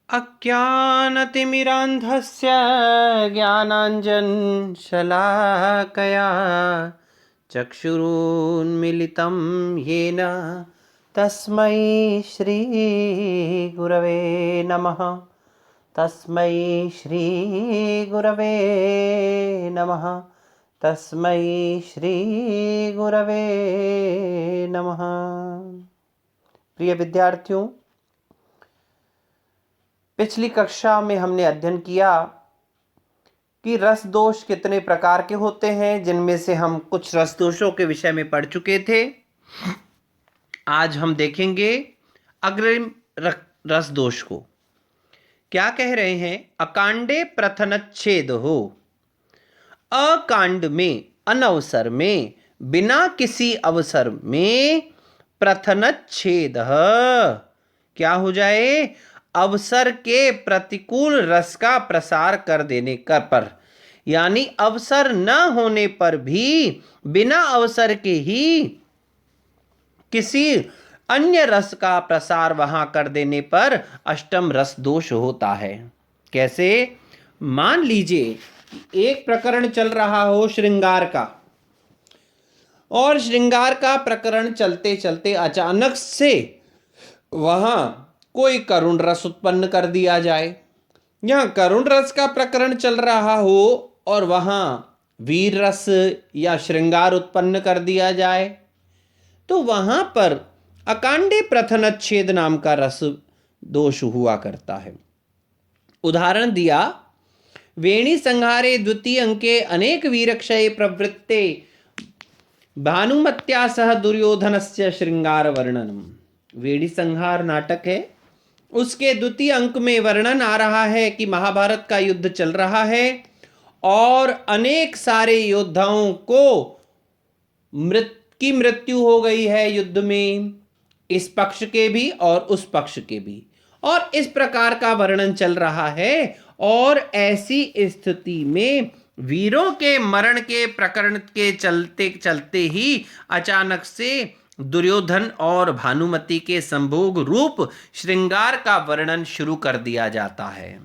अज्ञानतिमिरान्धस्य ज्ञानाञ्जनशलाकया चक्षुरुन्मीलितं येन तस्मै श्रीगुरवे नमः। तस्मै श्रीगुरवे नमः। तस्मै श्रीगुरवे नमः। प्रिय विद्यार्थियों, पिछली कक्षा में हमने अध्ययन किया कि रस दोष कितने प्रकार के होते हैं, जिनमें से हम कुछ रस दोषों के विषय में पढ़ चुके थे। आज हम देखेंगे अग्रिम रस दोष को। क्या कह रहे हैं? अकांडे प्रथनच्छेद हो। अकांड में, अनवसर में, बिना किसी अवसर में प्रथनच्छेद क्या हो जाए? अवसर के प्रतिकूल रस का प्रसार कर देने पर, यानी अवसर न होने पर भी बिना अवसर के ही किसी अन्य रस का प्रसार वहां कर देने पर अष्टम रस दोष होता है। कैसे? मान लीजिए एक प्रकरण चल रहा हो श्रृंगार का, और श्रृंगार का प्रकरण चलते चलते अचानक से वहां कोई करुण रस उत्पन्न कर दिया जाए। यहां करुण रस का प्रकरण चल रहा हो और वहां वीर रस या श्रृंगार उत्पन्न कर दिया जाए, तो वहां पर अकांडे प्रथनच्छेद नाम का रस दोष हुआ करता है। उदाहरण दिया, वेणी संहारे द्वितीय अंके अनेक वीरक्षये प्रवृत्ते भानुमत्या सह दुर्योधनस्य श्रृंगार वर्णनम। वेणी संहार नाटक है, उसके द्वितीय अंक में वर्णन आ रहा है कि महाभारत का युद्ध चल रहा है और अनेक सारे योद्धाओं को मृत्यु हो गई है युद्ध में, इस पक्ष के भी और उस पक्ष के भी, और इस प्रकार का वर्णन चल रहा है। और ऐसी स्थिति में वीरों के मरण के प्रकरण के चलते चलते ही अचानक से दुर्योधन और भानुमति के संभोग रूप श्रृंगार का वर्णन शुरू कर दिया जाता है।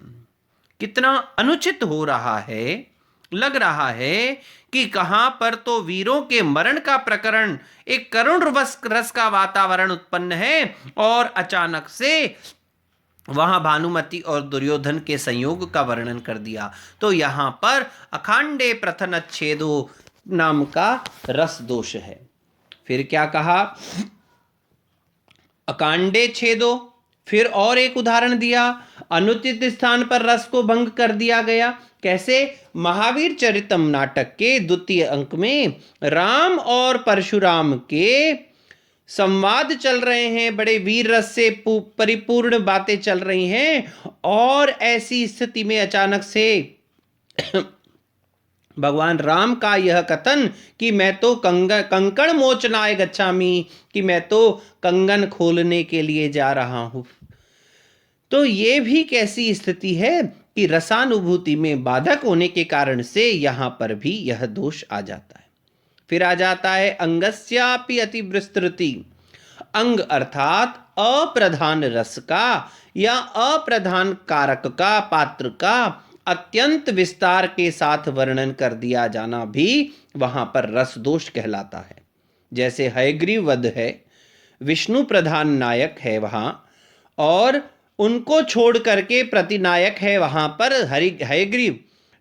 कितना अनुचित हो रहा है। लग रहा है कि कहां पर तो वीरों के मरण का प्रकरण, एक करुण रस का वातावरण उत्पन्न है, और अचानक से वहां भानुमति और दुर्योधन के संयोग का वर्णन कर दिया। तो यहां पर अखांडे प्रथनच्छेदो नाम का रस दोष है। फिर क्या कहा? अकांडे छेदो। फिर और एक उदाहरण दिया, अनुचित स्थान पर रस को भंग कर दिया गया। कैसे? महावीर चरितम नाटक के द्वितीय अंक में राम और परशुराम के संवाद चल रहे हैं, बड़े वीर रस से परिपूर्ण बातें चल रही हैं, और ऐसी स्थिति में अचानक से भगवान राम का यह कथन कि मैं तो कंकण मोचनाय गच्छामि, कि मैं तो कंगन खोलने के लिए जा रहा हूं। तो ये भी कैसी स्थिति है कि रसानुभूति में बाधक होने के कारण से यहां पर भी यह दोष आ जाता है। फिर आ जाता है अंगस्यापि अतिविस्तृति। अंग अर्थात अप्रधान रस का या अप्रधान कारक का, पात्र का अत्यंत विस्तार के साथ वर्णन कर दिया जाना भी वहां पर रस दोष कहलाता है। जैसे हयग्रीव वध है, विष्णु प्रधान नायक है वहां, और उनको छोड़ करके प्रतिनायक है वहां पर हयग्रीव।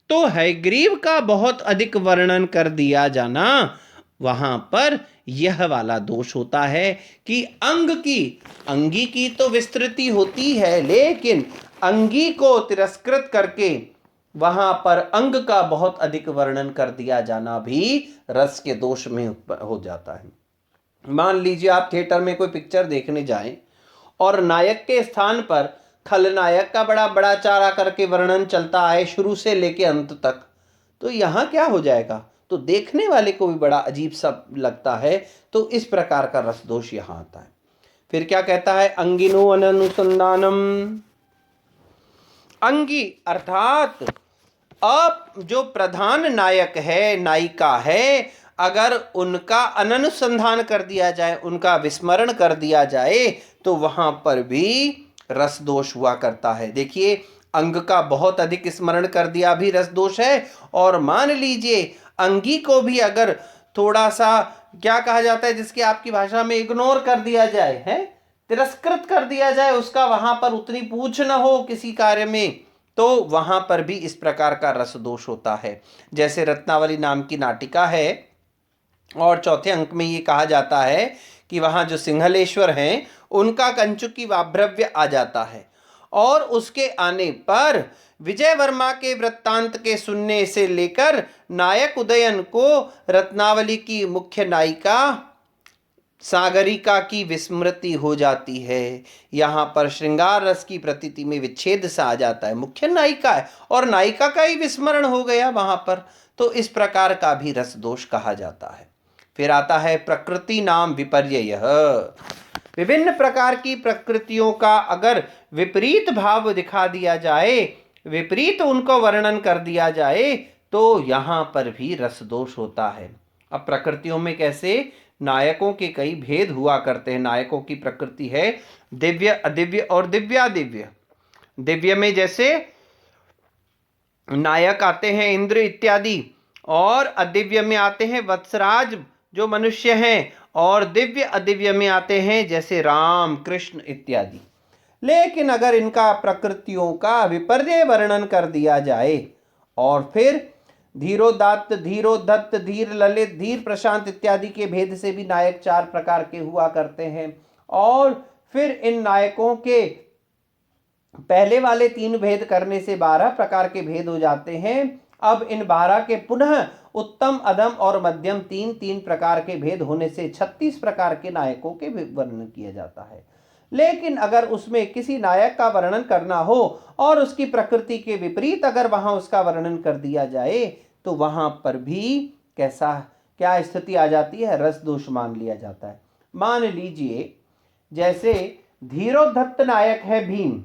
तो हयग्रीव का बहुत अधिक वर्णन कर दिया जाना, वहां पर यह वाला दोष होता है कि अंगी की तो विस्तृति होती है, लेकिन अंगी को तिरस्कृत करके वहां पर अंग का बहुत अधिक वर्णन कर दिया जाना भी रस के दोष में हो जाता है। मान लीजिए आप थिएटर में कोई पिक्चर देखने जाएं और नायक के स्थान पर खलनायक का बड़ा बड़ा चारा करके वर्णन चलता है शुरू से लेके अंत तक, तो यहां क्या हो जाएगा? तो देखने वाले को भी बड़ा अजीब सा लगता है। तो इस प्रकार का रस दोष यहां आता है। फिर क्या कहता है? अंगिनो अनुसंधानम। अंगी अर्थात अब जो प्रधान नायक है, नायिका है, अगर उनका अनुसंधान कर दिया जाए, उनका विस्मरण कर दिया जाए, तो वहां पर भी रस दोष हुआ करता है। देखिए, अंग का बहुत अधिक स्मरण कर दिया भी रस दोष है, और मान लीजिए अंगी को भी अगर थोड़ा सा क्या कहा जाता है, जिसकी आपकी भाषा में इग्नोर कर दिया जाए, है तिरस्कृत कर दिया जाए, उसका वहां पर उतनी पूछ न हो किसी कार्य में, तो वहां पर भी इस प्रकार का रस दोष होता है। जैसे रत्नावली नाम की नाटिका है, और चौथे अंक में ये कहा जाता है कि वहां जो सिंहलेश्वर हैं उनका कंचुकी वाभ्रव्य आ जाता है, और उसके आने पर विजय वर्मा के वृत्तांत के सुनने से लेकर नायक उदयन को रत्नावली की मुख्य नायिका सागरिका की विस्मृति हो जाती है। यहाँ पर श्रृंगार रस की प्रतीति में विच्छेद सा आ जाता है, मुख्य नायिका है और नायिका का ही विस्मरण हो गया वहां पर, तो इस प्रकार का भी रस दोष कहा जाता है। फिर आता है प्रकृति नाम विपर्ययः। विभिन्न प्रकार की प्रकृतियों का अगर विपरीत भाव दिखा दिया जाए, विपरीत उनको वर्णन कर दिया जाए, तो यहाँ पर भी रस दोष होता है। अब प्रकृतियों में कैसे नायकों के कई भेद हुआ करते हैं। नायकों की प्रकृति है दिव्य, अदिव्य और दिव्यादिव्य। दिव्य में जैसे नायक आते हैं इंद्र इत्यादि, और अदिव्य में आते हैं वत्सराज जो मनुष्य हैं, और दिव्य अदिव्य में आते हैं जैसे राम कृष्ण इत्यादि। लेकिन अगर इनका प्रकृतियों का विपर्य वर्णन कर दिया जाए, और फिर धीरोदात्त, धीरोधत्त, धीर ललित, धीर प्रशांत इत्यादि के भेद से भी नायक 4 प्रकार के हुआ करते हैं, और फिर इन नायकों के पहले वाले 3 भेद करने से 12 प्रकार के भेद हो जाते हैं। अब इन 12 के पुनः उत्तम, अधम और मध्यम 3 प्रकार के भेद होने से 36 प्रकार के नायकों के वर्णन किया जाता है। लेकिन अगर उसमें किसी नायक का वर्णन करना हो और उसकी प्रकृति के विपरीत अगर वहां उसका वर्णन कर दिया जाए, तो वहां पर भी क्या स्थिति आ जाती है, रस दोष मान लिया जाता है। मान लीजिए जैसे धीरोद्धत नायक है भीम,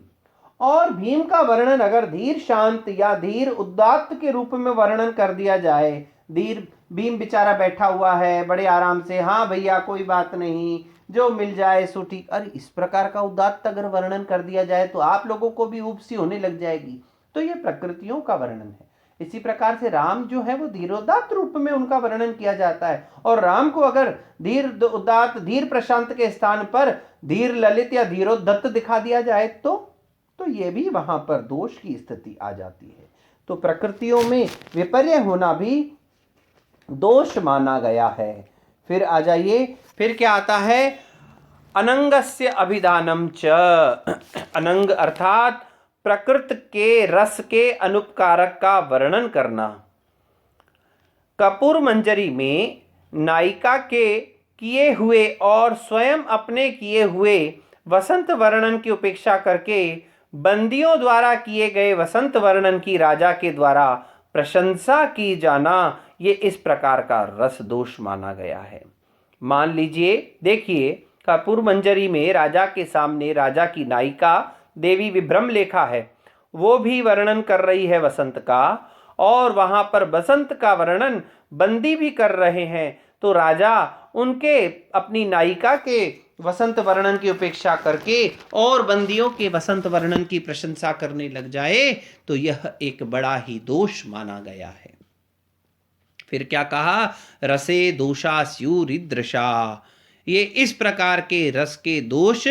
और भीम का वर्णन अगर धीर शांत या धीर उदात्त के रूप में वर्णन कर दिया जाए, धीर भीम बेचारा बैठा हुआ है बड़े आराम से, हाँ भैया कोई बात नहीं, जो मिल जाए सो ठीक, अरे इस प्रकार का उदात्त अगर वर्णन कर दिया जाए तो आप लोगों को भी ऊब सी होने लग जाएगी। तो ये प्रकृतियों का वर्णन है। इसी प्रकार से राम जो है वो धीरोदात्त रूप में उनका वर्णन किया जाता है, और राम को अगर धीर उदात्त, धीर प्रशांत के स्थान पर धीर ललित या धीरोद्धत दिखा दिया जाए तो ये भी वहां पर दोष की स्थिति आ जाती है। तो प्रकृतियों में विपर्य होना भी दोष माना गया है। फिर आ जाइए, फिर क्या आता है, अनंगस्य अभिधानम च। अनंग अर्थात प्रकृति के रस के अनुपकारक का वर्णन करना। कपूर मंजरी में नायिका के किए हुए और स्वयं अपने किए हुए वसंत वर्णन की उपेक्षा करके बंदियों द्वारा किए गए वसंत वर्णन की राजा के द्वारा प्रशंसा की जाना, ये इस प्रकार का रस दोष माना गया है। मान लीजिए, देखिए कपूर मंजरी में राजा के सामने राजा की नायिका देवी विभ्रम लेखा है, वो भी वर्णन कर रही है वसंत का, और वहां पर बसंत का वर्णन बंदी भी कर रहे हैं। तो राजा उनके अपनी नायिका के वसंत वर्णन की उपेक्षा करके और बंदियों के वसंत वर्णन की प्रशंसा करने लग जाए, तो यह एक बड़ा ही दोष माना गया है। फिर क्या कहा, रसे दोषा स्युरीदृशा, ये इस प्रकार के रस के दोष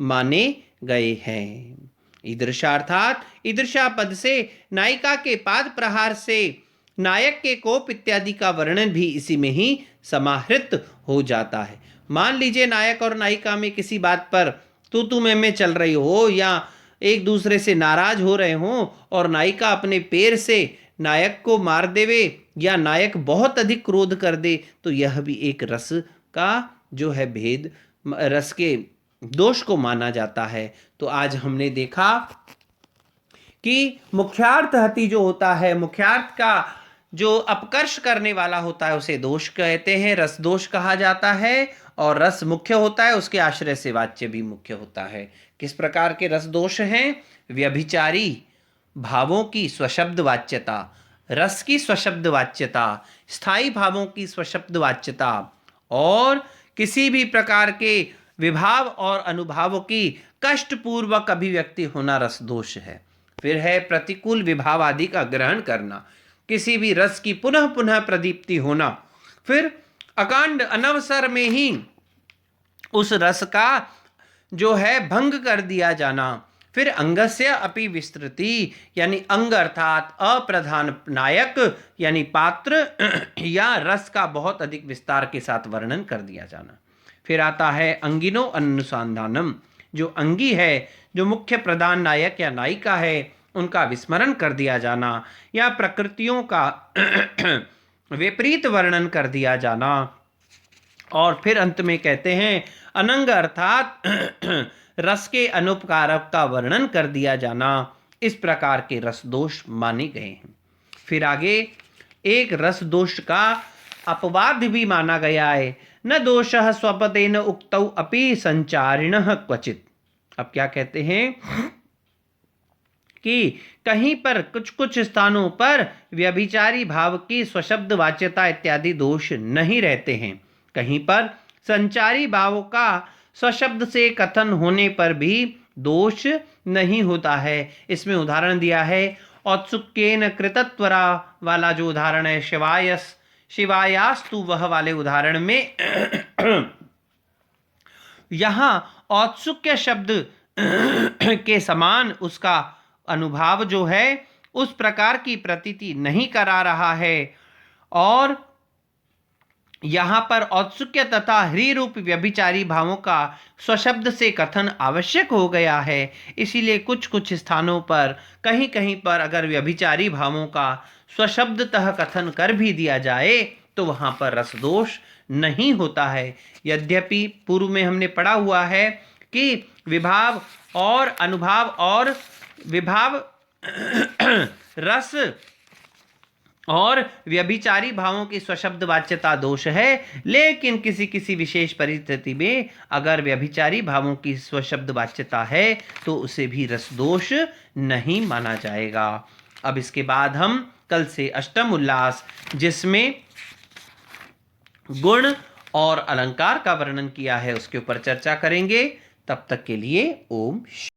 माने गए हैं। ईदृशा अर्थात ईदृशा पद से नायिका के पाद प्रहार से नायक के कोप इत्यादि का वर्णन भी इसी में ही समाहृत हो जाता है। मान लीजिए नायक और नायिका में किसी बात पर तू मैं चल रही हो, या एक दूसरे से नाराज हो रहे हो, और नायिका अपने पैर से नायक को मार देवे, या नायक बहुत अधिक क्रोध कर दे, तो यह भी एक रस का जो है भेद, रस के दोष को माना जाता है। तो आज हमने देखा कि मुख्यार्थ हति जो होता है, मुख्यार्थ का जो अपकर्ष करने वाला होता है उसे दोष कहते हैं, रस दोष कहा जाता है। और रस मुख्य होता है, उसके आश्रय से वाच्य भी मुख्य होता है। किस प्रकार के रस दोष हैं, व्यभिचारी भावों की स्वशब्द वाच्यता, रस की स्वशब्द वाच्यता, स्थायी भावों की स्वशब्द वाच्यता, और किसी भी प्रकार के विभाव और अनुभावों की कष्टपूर्वक अभिव्यक्ति होना रस दोष है। फिर है प्रतिकूल विभाव आदि का ग्रहण करना, किसी भी रस की पुनः पुनः प्रदीप्ति होना, फिर अकांड अनवसर में ही उस रस का जो है भंग कर दिया जाना, फिर अंगस्य अपि विस्तृति यानी अंग अर्थात अप्रधान नायक यानी पात्र या रस का बहुत अधिक विस्तार के साथ वर्णन कर दिया जाना। फिर आता है अंगिनो अनुसंधानम, जो अंगी है, जो मुख्य प्रधान नायक या नायिका है, उनका विस्मरण कर दिया जाना या प्रकृतियों का विपरीत वर्णन कर दिया जाना। और फिर अंत में कहते हैं अनंग अर्थात रस के अनुपकारक का वर्णन कर दिया जाना। इस प्रकार के रस दोष माने गए हैं। फिर आगे एक रस दोष का अपवाद भी माना गया है, न दोषः स्वपदेन उक्तौ अपि संचारिणः क्वचित। अब क्या कहते हैं कि कहीं पर कुछ कुछ स्थानों पर व्यभिचारी भाव की स्वशब्द वाच्यता इत्यादि दोष नहीं रहते हैं, कहीं पर संचारी भाव का स्वशब्द से कथन होने पर भी दोष नहीं होता है। इसमें उदाहरण दिया है औत्सुक्येन कृतत्वरा वाला जो उदाहरण है, शिवायास्तु वह वाले उदाहरण में यहाँ औत्सुक्य शब्द के समान उसका अनुभाव जो है उस प्रकार की प्रतीति नहीं करा रहा है, और यहाँ पर औत्सुक्य तथा ह्री रूप व्यभिचारी भावों का स्वशब्द से कथन आवश्यक हो गया है। इसीलिए कुछ कुछ स्थानों पर कहीं कहीं पर अगर व्यभिचारी भावों का स्वशब्दतः कथन कर भी दिया जाए तो वहाँ पर रसदोष नहीं होता है। यद्यपि पूर्व में हमने पढ़ा हुआ है कि विभाव और अनुभाव और विभाव रस और व्यभिचारी भावों की स्वशब्द वाच्यता दोष है, लेकिन किसी किसी विशेष परिस्थिति में अगर व्यभिचारी भावों की स्वशब्द वाच्यता है तो उसे भी रस दोष नहीं माना जाएगा। अब इसके बाद हम कल से अष्टम उल्लास, जिसमें गुण और अलंकार का वर्णन किया है, उसके ऊपर चर्चा करेंगे। तब तक के लिए ओम।